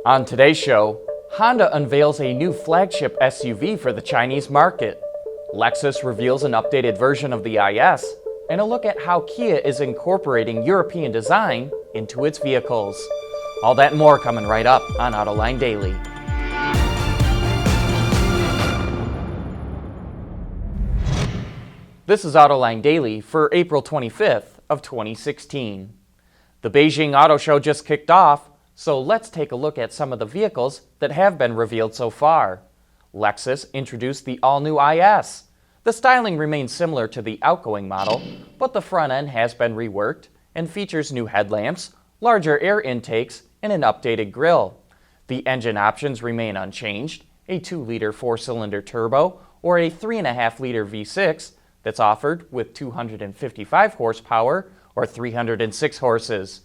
On today's show, Honda unveils a new flagship SUV for the Chinese market. Lexus reveals an updated version of the IS, and a look at how Kia is incorporating European design into its vehicles. All that and more coming right up on Autoline Daily. This is Autoline Daily for April 25th of 2016. The Beijing Auto Show just kicked off, so let's take a look at some of the vehicles that have been revealed so far. Lexus introduced the all-new IS. The styling remains similar to the outgoing model, but the front end has been reworked and features new headlamps, larger air intakes, and an updated grille. The engine options remain unchanged, a 2-liter 4-cylinder turbo or a 3.5-liter V6 that's offered with 255 horsepower or 306 horses.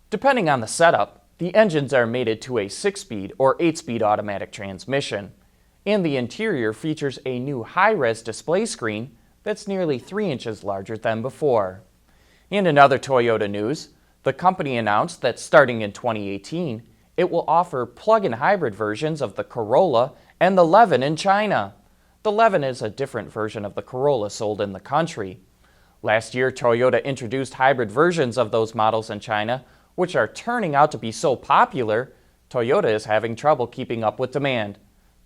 Depending on the setup, the engines are mated to a 6-speed or 8-speed automatic transmission, and the interior features a new high-res display screen that's nearly 3 inches larger than before. And in other Toyota news, the company announced that starting in 2018, it will offer plug-in hybrid versions of the Corolla and the Levin in China. The Levin is a different version of the Corolla sold in the country. Last year, Toyota introduced hybrid versions of those models in China, which are turning out to be so popular, Toyota is having trouble keeping up with demand.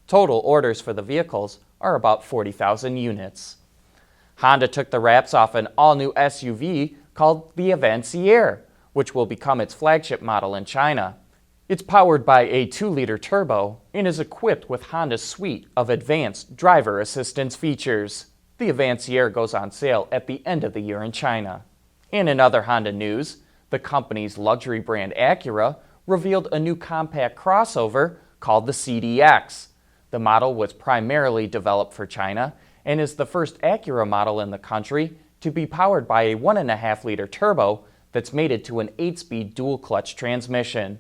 Total orders for the vehicles are about 40,000 units. Honda took the wraps off an all-new SUV called the Avancier, which will become its flagship model in China. It's powered by a 2-liter turbo and is equipped with Honda's suite of advanced driver assistance features. The Avancier goes on sale at the end of the year in China. And in other Honda news, the company's luxury brand Acura revealed a new compact crossover called the CDX. The model was primarily developed for China and is the first Acura model in the country to be powered by a 1.5-liter turbo that's mated to an 8-speed dual-clutch transmission.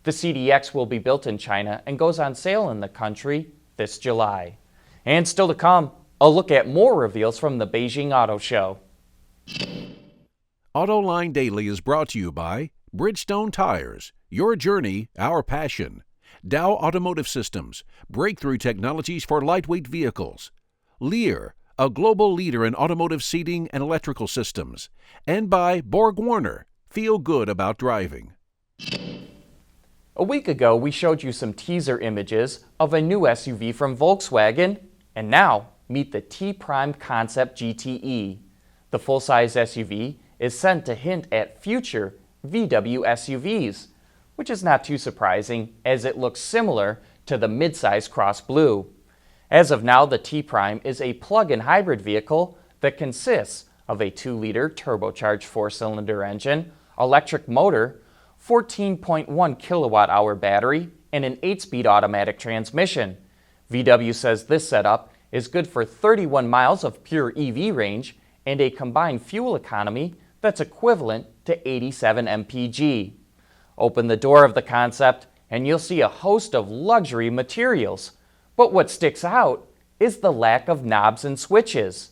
The CDX will be built in China and goes on sale in the country this July. And still to come, a look at more reveals from the Beijing Auto Show. Autoline Daily is brought to you by Bridgestone Tires, your journey, our passion. Dow Automotive Systems, breakthrough technologies for lightweight vehicles. Lear, a global leader in automotive seating and electrical systems. And by BorgWarner, feel good about driving. A week ago, we showed you some teaser images of a new SUV from Volkswagen, and now meet the T-Prime Concept GTE. The full-size SUV is sent to hint at future VW SUVs, which is not too surprising as it looks similar to the midsize Cross Blue. As of now, the T-Prime is a plug-in hybrid vehicle that consists of a 2-liter turbocharged 4-cylinder engine, electric motor, 14.1 kilowatt-hour battery, and an 8-speed automatic transmission. VW says this setup is good for 31 miles of pure EV range and a combined fuel economy that's equivalent to 87 mpg. Open the door of the concept and you'll see a host of luxury materials. But what sticks out is the lack of knobs and switches.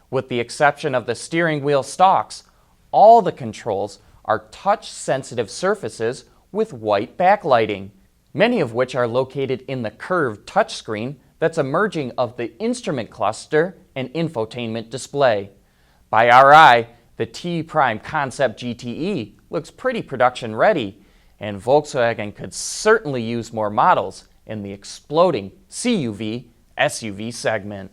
With the exception of the steering wheel stalks, all the controls are touch-sensitive surfaces with white backlighting, many of which are located in the curved touchscreen that's emerging of the instrument cluster and infotainment display. By our eye, the T-Prime Concept GTE looks pretty production ready, and Volkswagen could certainly use more models in the exploding CUV SUV segment.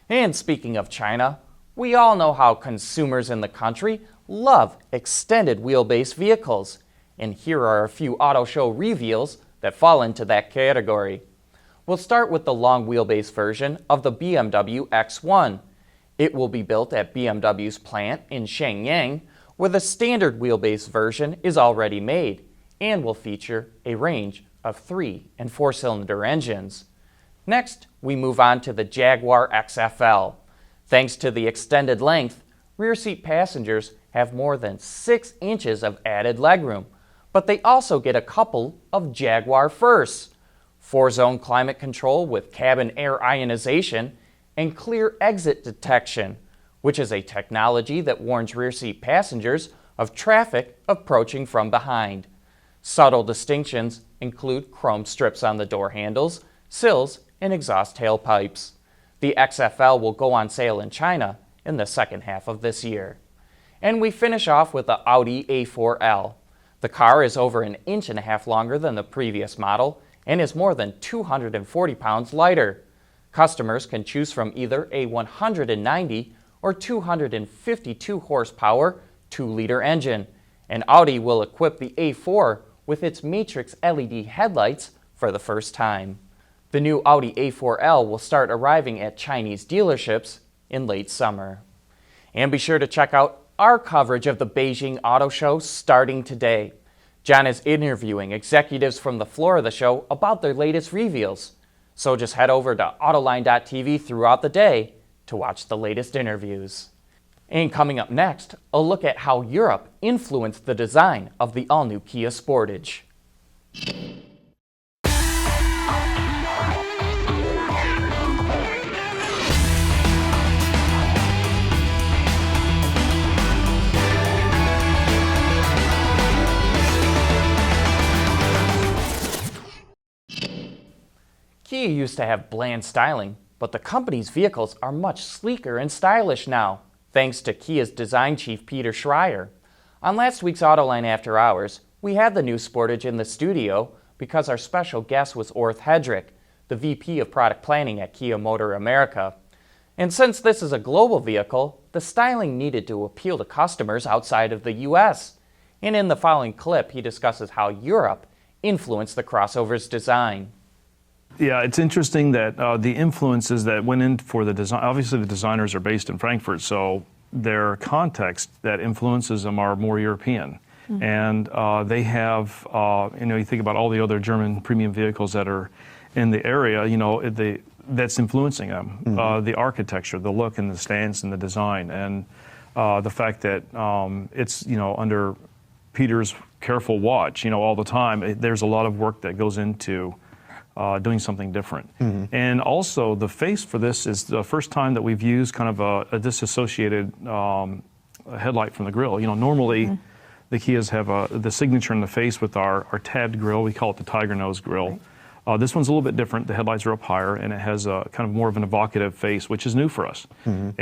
And speaking of China, we all know how consumers in the country love extended wheelbase vehicles, and here are a few auto show reveals that fall into that category. We'll start with the long wheelbase version of the BMW X1. It will be built at BMW's plant in Shenyang, where the standard wheelbase version is already made and will feature a range of 3- and 4-cylinder engines. Next, we move on to the Jaguar XFL. Thanks to the extended length, rear seat passengers have more than 6 inches of added legroom, but they also get a couple of Jaguar firsts: 4-zone climate control with cabin air ionization and clear exit detection, which is a technology that warns rear seat passengers of traffic approaching from behind. Subtle distinctions include chrome strips on the door handles, sills, and exhaust tailpipes. The XFL will go on sale in China in the second half of this year. And we finish off with the Audi A4 L. The car is over 1.5 inches longer than the previous model and is more than 240 pounds lighter. Customers can choose from either a 190 or 252 horsepower 2-liter engine, and Audi will equip the A4 with its Matrix LED headlights for the first time. The new Audi A4 L will start arriving at Chinese dealerships in late summer. And be sure to check out our coverage of the Beijing Auto Show starting today. John is interviewing executives from the floor of the show about their latest reveals. So just head over to Autoline.tv throughout the day to watch the latest interviews. And coming up next, a look at how Europe influenced the design of the all-new Kia Sportage. Kia used to have bland styling, but the company's vehicles are much sleeker and stylish now, thanks to Kia's design chief Peter Schreier. On last week's Autoline After Hours, we had the new Sportage in the studio because our special guest was Orth Hedrick, the VP of Product Planning at Kia Motor America. And since this is a global vehicle, the styling needed to appeal to customers outside of the US. And in the following clip, he discusses how Europe influenced the crossover's design. Yeah, it's interesting that the influences that went in for the design, obviously the designers are based in Frankfurt, so their context that influences them are more European. Mm-hmm. And they have, you think about all the other German premium vehicles that are in the area, that's influencing them. Mm-hmm. The architecture, the look and the stance and the design, and the fact that it's, under Peter's careful watch, all the time. There's a lot of work that goes into doing something different. Mm-hmm. And also the face for this is the first time that we've used kind of a disassociated headlight from the grille. Normally mm-hmm. the Kias have the signature in the face with our tabbed grille. We call it the tiger nose grille. Right. This one's a little bit different. The headlights are up higher and it has a kind of more of an evocative face, which is new for us. Mm-hmm.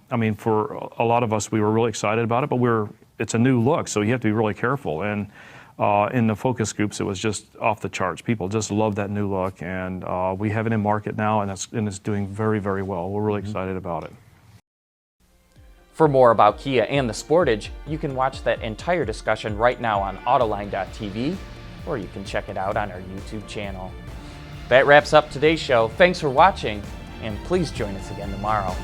And for a lot of us, we were really excited about it, but it's a new look, so you have to be really careful. And in the focus groups, it was just off the charts. People just love that new look, and we have it in market now, and it's doing very, very well. We're really excited about it. For more about Kia and the Sportage, you can watch that entire discussion right now on Autoline.tv, or you can check it out on our YouTube channel. That wraps up today's show. Thanks for watching, and please join us again tomorrow.